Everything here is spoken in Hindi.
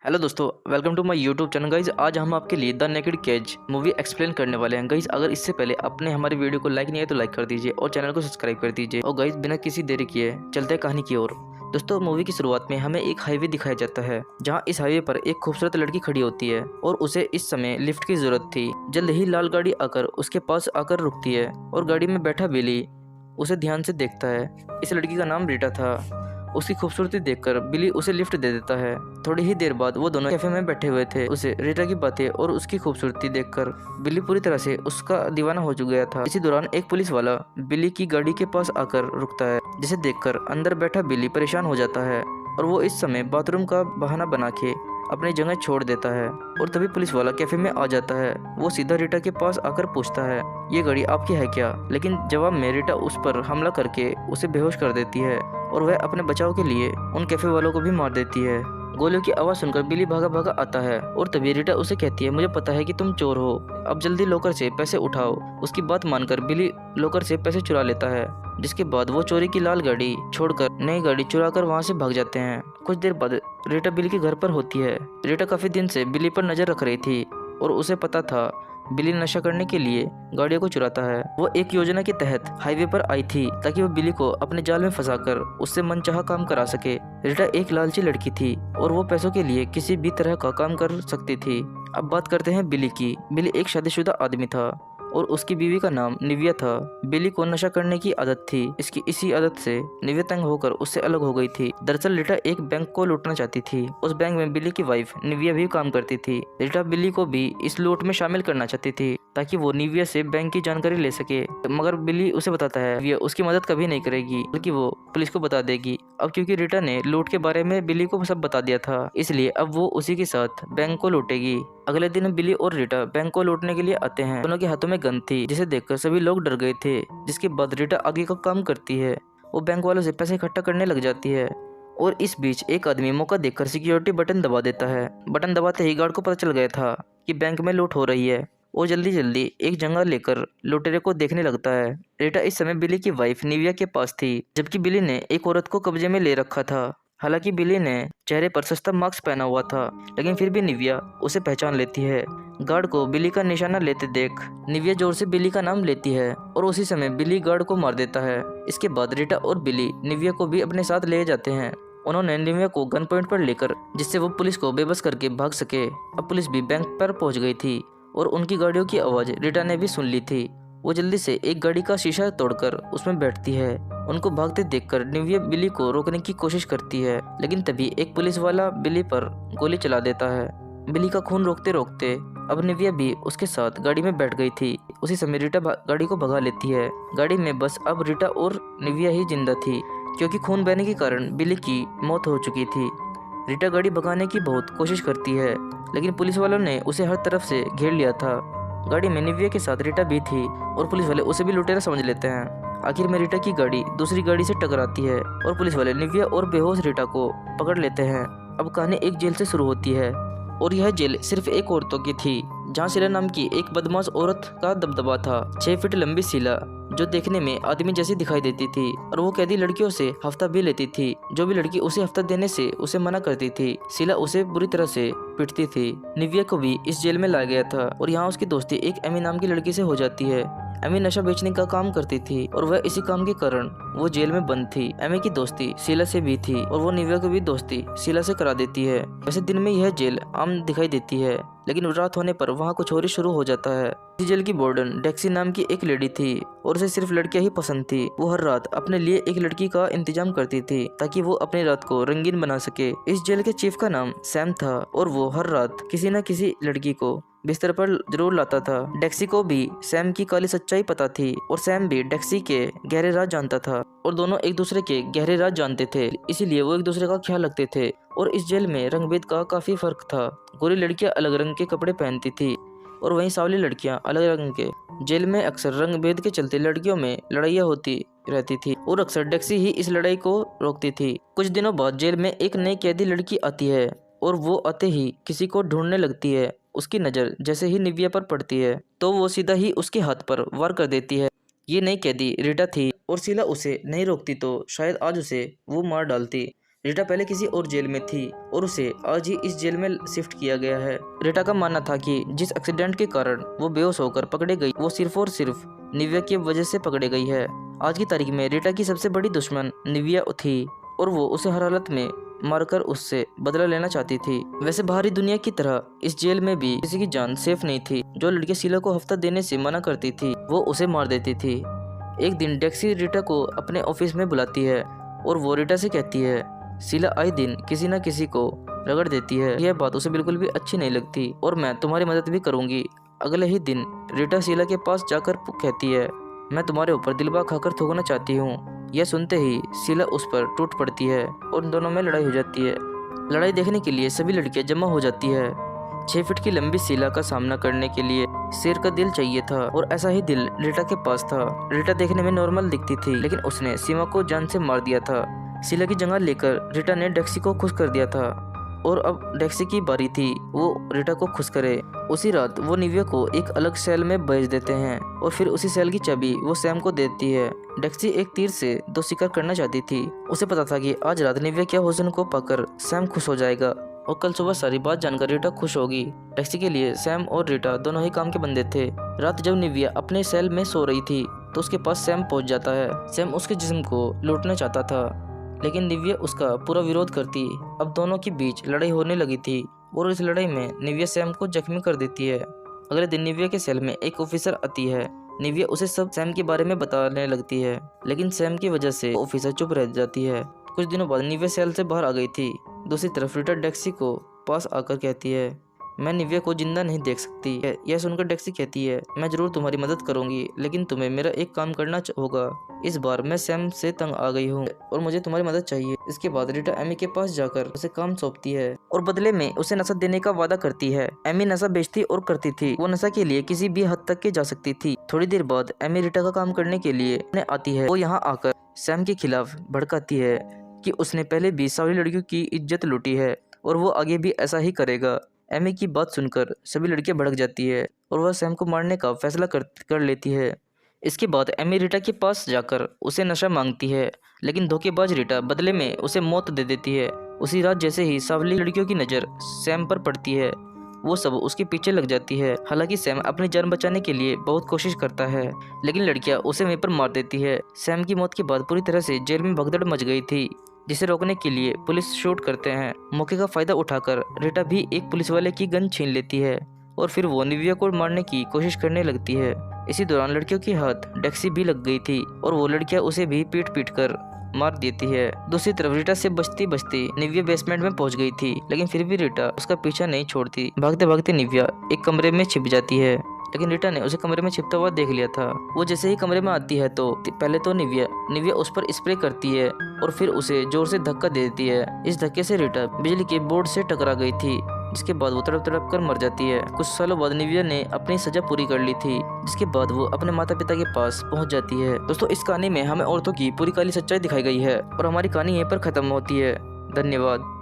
हेलो दोस्तों, welcome to my YouTube channel guys. आज हम आपके लिए the Naked Cage movie explain करने वाले हैं गाइज। अगर इससे पहले आपने हमारी वीडियो को लाइक नहीं किया तो लाइक कर दीजिए और चैनल को सब्सक्राइब कर दीजिए। और गाइज बिना किसी देरी किए चलते हैं कहानी की ओर। दोस्तों, मूवी की शुरुआत में हमें एक हाईवे दिखाया जाता है, जहां इस हाईवे पर एक खूबसूरत लड़की खड़ी होती है और उसे इस समय लिफ्ट की जरूरत थी। जल्द ही लाल गाड़ी आकर उसके पास आकर रुकती है और गाड़ी में बैठा बिली उसे ध्यान से देखता है। इस लड़की का नाम रीटा था। उसकी खूबसूरती देखकर बिली उसे लिफ्ट दे देता है। थोड़ी ही देर बाद वो दोनों कैफे में बैठे हुए थे। उसे रीटा की बातें और उसकी खूबसूरती देखकर बिली पूरी तरह से उसका दीवाना हो चुका था। इसी दौरान एक पुलिस वाला बिली की गाड़ी के पास आकर रुकता है, जिसे देखकर अंदर बैठा बिली परेशान हो जाता है और वो इस समय बाथरूम का बहाना बना के अपनी जगह छोड़ देता है। और तभी पुलिस वाला कैफे में आ जाता है। वो सीधा रीटा के पास आकर पूछता है, ये गाड़ी आपकी है क्या? लेकिन जवाब में रीटा उस पर हमला करके उसे बेहोश कर देती है और वह अपने बचाव के लिए उन कैफे वालों को भी मार देती है। गोलियों की आवाज सुनकर बिली भागा भागा आता है और तभी रीटा उसे कहती है, मुझे पता है कि तुम चोर हो, अब जल्दी लॉकर से पैसे उठाओ। उसकी बात मानकर बिली लॉकर से पैसे चुरा लेता है, जिसके बाद वो चोरी की लाल गाड़ी छोड़कर नई गाड़ी चुराकर वहां से भाग जाते हैं। कुछ देर बाद रीटा बिली के घर पर होती है। रीटा काफी दिन से बिली पर नजर रख रही थी और उसे पता था बिली नशा करने के लिए गाड़ियों को चुराता है। वो एक योजना के तहत हाईवे पर आई थी ताकि वो बिली को अपने जाल में फंसाकर उससे मनचाहा काम करा सके। रीटा एक लालची लड़की थी और वो पैसों के लिए किसी भी तरह का काम कर सकती थी। अब बात करते हैं बिली की। बिली एक शादीशुदा आदमी था और उसकी बीवी का नाम निविया था। बिली को नशा करने की आदत थी। इसी आदत से निविया तंग होकर उससे अलग हो गई थी। दरअसल रीटा एक बैंक को लूटना चाहती थी। उस बैंक में बिली की वाइफ निविया भी काम करती थी। रीटा बिली को भी इस लूट में शामिल करना चाहती थी ताकि वो निविया से बैंक की जानकारी ले सके, मगर बिली उसे बताता है निविया उसकी मदद कभी नहीं करेगी, बल्कि वो पुलिस को बता देगी। अब क्योंकि रीटा ने लूट के बारे में बिली को सब बता दिया था, इसलिए अब वो उसी के साथ बैंक को लूटेगी। अगले दिन बिली और रीटा बैंक को लूटने के लिए आते हैं। दोनों के हाथों में गन थी, जिसे देखकर सभी लोग डर गए थे। जिसके बाद रीटा आगे का काम करती है। वो बैंक वालों से पैसे इकट्ठा करने लग जाती है और इस बीच एक आदमी मौका देखकर सिक्योरिटी बटन दबा देता है। बटन दबाते ही गार्ड को पता चल गया था कि बैंक में लूट हो रही है। वो जल्दी जल्दी एक जंगल लेकर लुटेरे को देखने लगता है। रीटा इस समय बिली की वाइफ निविया के पास थी, जबकि बिली ने एक औरत को कब्जे में ले रखा था। हालांकि बिली ने चेहरे पर सस्ता मास्क पहना हुआ था, लेकिन फिर भी निविया उसे पहचान लेती है। गार्ड को बिली का निशाना लेते देख निविया जोर से बिली का नाम लेती है और उसी समय बिली गार्ड को मार देता है। इसके बाद रीटा और बिली निविया को भी अपने साथ ले जाते हैं। उन्होंने निविया को गन पॉइंट पर लेकर, जिससे वो पुलिस को बेबस करके भाग सके। अब पुलिस भी बैंक पर पहुंच गई थी और उनकी गाड़ियों की आवाज रीटा ने भी सुन ली थी। वो जल्दी से एक गाड़ी का शीशा तोड़कर उसमें बैठती है। उनको भागते देखकर निविया बिली को रोकने की कोशिश करती है, लेकिन तभी एक पुलिस वाला बिली पर गोली चला देता है। बिली का खून रोकते रोकते अब निविया भी उसके साथ गाड़ी में बैठ गई थी। उसी समय रीटा गाड़ी को भगा लेती है। गाड़ी में बस अब रीटा और निविया ही जिंदा थी, क्योंकि खून बहने के कारण बिली की मौत हो चुकी थी। रीटा गाड़ी भगाने की बहुत कोशिश करती है, लेकिन पुलिस वालों ने उसे हर तरफ से घेर लिया था। गाड़ी में निविया के साथ रीटा भी थी और पुलिस वाले उसे भी लुटेरा समझ लेते हैं। आखिर में रीटा की गाड़ी दूसरी गाड़ी से टकराती है और पुलिस वाले निविया और बेहोश रीटा को पकड़ लेते हैं। अब कहानी एक जेल से शुरू होती है और यह जेल सिर्फ एक औरतों की थी, जहां शीला नाम की एक बदमाश औरत का दबदबा था। 6 फीट लंबी शीला, जो देखने में आदमी जैसी दिखाई देती थी, और वो कैदी लड़कियों से हफ्ता भी लेती थी। जो भी लड़की उसे हफ्ता देने से उसे मना करती थी, शीला उसे बुरी तरह से पीटती थी। निविया को भी इस जेल में लाया गया था और यहाँ उसकी दोस्ती एक एमी नाम की लड़की से हो जाती है। एमी नशा बेचने का काम करती थी और वह इसी काम के कारण वो जेल में बंद थी। एमी की दोस्ती शीला से भी थी और वो निविया को भी दोस्ती शीला से करा देती है। वैसे दिन में यह जेल आम दिखाई देती है, लेकिन रात होने पर वहाँ कुछ और ही शुरू हो जाता है। इस जेल की वार्डन डेक्सी नाम की एक लेडी थी और उसे सिर्फ लड़कियां ही पसंद थी। वो हर रात अपने लिए एक लड़की का इंतजाम करती थी ताकि वो अपनी रात को रंगीन बना सके। इस जेल के चीफ का नाम सैम था और वो हर रात किसी न किसी लड़की को बिस्तर पर जरूर लाता था। डेक्सी को भी सैम की काली सच्चाई पता थी और सैम भी डेक्सी के गहरे राज जानता था और दोनों एक दूसरे के गहरे राज जानते थे, इसीलिए वो एक दूसरे का ख्याल रखते थे। और इस जेल में रंग भेद का काफी फर्क था। गोरी लड़कियां अलग रंग के कपड़े पहनती थी और वहीं सांवली लड़कियां अलग रंग के। जेल में अक्सर रंग भेद के चलते लड़कियों में लड़ाइयाँ होती रहती थी और अक्सर डेक्सी ही इस लड़ाई को रोकती थी। कुछ दिनों बाद जेल में एक नई कैदी लड़की आती है और वो आते ही किसी को ढूंढने लगती है। उसकी नज़र जैसे ही निविया पर पड़ती है तो वो सीधा ही उसके हाथ पर वार कर देती है। ये नई कैदी रीटा थी और शीला उसे नहीं रोकती तो शायद आज उसे वो मार डालती। रीटा पहले किसी और जेल में थी और उसे आज ही इस जेल में शिफ्ट किया गया है। रीटा का मानना था कि जिस एक्सीडेंट के कारण वो बेहोश होकर पकड़े गई वो सिर्फ और सिर्फ निव्या की वजह से पकड़े गई है। आज की तारीख में रीटा की सबसे बड़ी दुश्मन निव्या थी और वो उसे हर हालत में मारकर उससे बदला लेना चाहती थी। वैसे बाहरी दुनिया की तरह इस जेल में भी किसी की जान सेफ नहीं थी। जो लड़की शीला को हफ्ता देने से मना करती थी वो उसे मार देती थी। एक दिन डेक्सी रीटा को अपने ऑफिस में बुलाती है और वो रीटा से कहती है शीला आए दिन किसी न किसी को रगड़ देती है, यह बात उसे बिल्कुल भी अच्छी नहीं लगती और मैं तुम्हारी मदद भी करूंगी। अगले ही दिन रीटा शीला के पास जाकर कहती है मैं तुम्हारे ऊपर दिलबा खाकर थूकना चाहती हूँ। यह सुनते ही शीला उस पर टूट पड़ती है और उन दोनों में लड़ाई हो जाती है। लड़ाई देखने के लिए सभी लड़कियां जमा हो जाती है। 6 फीट की लंबी शीला का सामना करने के लिए शेर का दिल चाहिए था और ऐसा ही दिल रीटा के पास था। रीटा देखने में नॉर्मल दिखती थी लेकिन उसने सीमा को जान से मार दिया था। शीला की जगह लेकर रीटा ने डेक्सी को खुश कर दिया था और अब डेक्सी की बारी थी वो रीटा को खुश करे। उसी रात वो निव्या को एक अलग सेल में भेज देते हैं और फिर उसी सेल की चाबी वो सैम को देती है। डेक्सी एक तीर से 2 शिकार करना चाहती थी। उसे पता था कि आज रात निव्या के हुस्न को पाकर सैम खुश हो जाएगा और कल सुबह सारी बात जानकर रीटा खुश होगी। डेक्सी के लिए सैम और रीटा दोनों ही काम के बंदे थे। रात जब निव्या अपने सेल में सो रही थी तो उसके पास सैम पहुंच जाता है। सैम उसके जिस्म को लूटना चाहता था लेकिन निव्या उसका पूरा विरोध करती। अब दोनों के बीच लड़ाई होने लगी थी और इस लड़ाई में निव्या सैम को जख्मी कर देती है। अगले दिन निव्या के सेल में एक ऑफिसर आती है। निव्या उसे सब सैम के बारे में बताने लगती है लेकिन सैम की वजह से ऑफिसर चुप रह जाती है। कुछ दिनों बाद निव्या सेल से बाहर आ गई थी। दूसरी तरफ रीटा डेक्सी को पास आकर कहती है मैं निव्या को जिंदा नहीं देख सकती। यह सुनकर डेक्सी कहती है मैं जरूर तुम्हारी मदद करूंगी लेकिन तुम्हें मेरा एक काम करना होगा। इस बार मैं सैम से तंग आ गई हूँ और मुझे तुम्हारी मदद चाहिए। इसके बाद रीटा एमी के पास जाकर उसे काम सौंपती है और बदले में उसे नशा देने का वादा करती है। एमी नशा बेचती और करती थी। वो नशा के लिए किसी भी हद तक के जा सकती थी। थोड़ी देर बाद एमी रीटा का काम करने के लिए आती है। वो यहाँ आकर सैम के खिलाफ भड़काती है कि उसने पहले भी सारी लड़कियों की इज्जत लूटी है और वो आगे भी ऐसा ही करेगा। एमी की बात सुनकर सभी लड़कियां भड़क जाती है और वह सैम को मारने का फैसला कर लेती है। इसके बाद एमी रीटा के पास जाकर उसे नशा मांगती है लेकिन धोखेबाज रीटा बदले में उसे मौत दे देती है। उसी रात जैसे ही सावली लड़कियों की नज़र सैम पर पड़ती है वो सब उसके पीछे लग जाती है। हालांकि सैम अपनी जान बचाने के लिए बहुत कोशिश करता है लेकिन लड़कियां उसे वहीं पर मार देती है। सैम की मौत के बाद पूरी तरह से जेल में भगदड़ मच गई थी जिसे रोकने के लिए पुलिस शूट करते हैं। मौके का फायदा उठाकर रीटा भी एक पुलिस वाले की गन छीन लेती है और फिर वो निव्या को मारने की कोशिश करने लगती है। इसी दौरान लड़कियों की हाथ डेक्सी भी लग गई थी और वो लड़कियां उसे भी पीट कर मार देती है। दूसरी तरफ रीटा से बचती बचती निव्या बेसमेंट में पहुंच गई थी लेकिन फिर भी रीटा उसका पीछा नहीं छोड़ती। भागते भागते निव्या एक कमरे में छिप जाती है लेकिन रीटा ने उसे कमरे में छिपता हुआ देख लिया था। वो जैसे ही कमरे में आती है तो पहले तो निव्या उस पर स्प्रे करती है और फिर उसे जोर से धक्का दे देती है। इस धक्के से रीटा बिजली के बोर्ड से टकरा गई थी जिसके बाद वो तड़प तड़प कर मर जाती है। कुछ सालों बाद निव्या ने अपनी सजा पूरी कर ली थी जिसके बाद वो अपने माता पिता के पास पहुंच जाती है। दोस्तों इस कहानी में हमें औरतों की पूरी काली सच्चाई दिखाई गई है और हमारी कहानी यहीं पर खत्म होती है। धन्यवाद।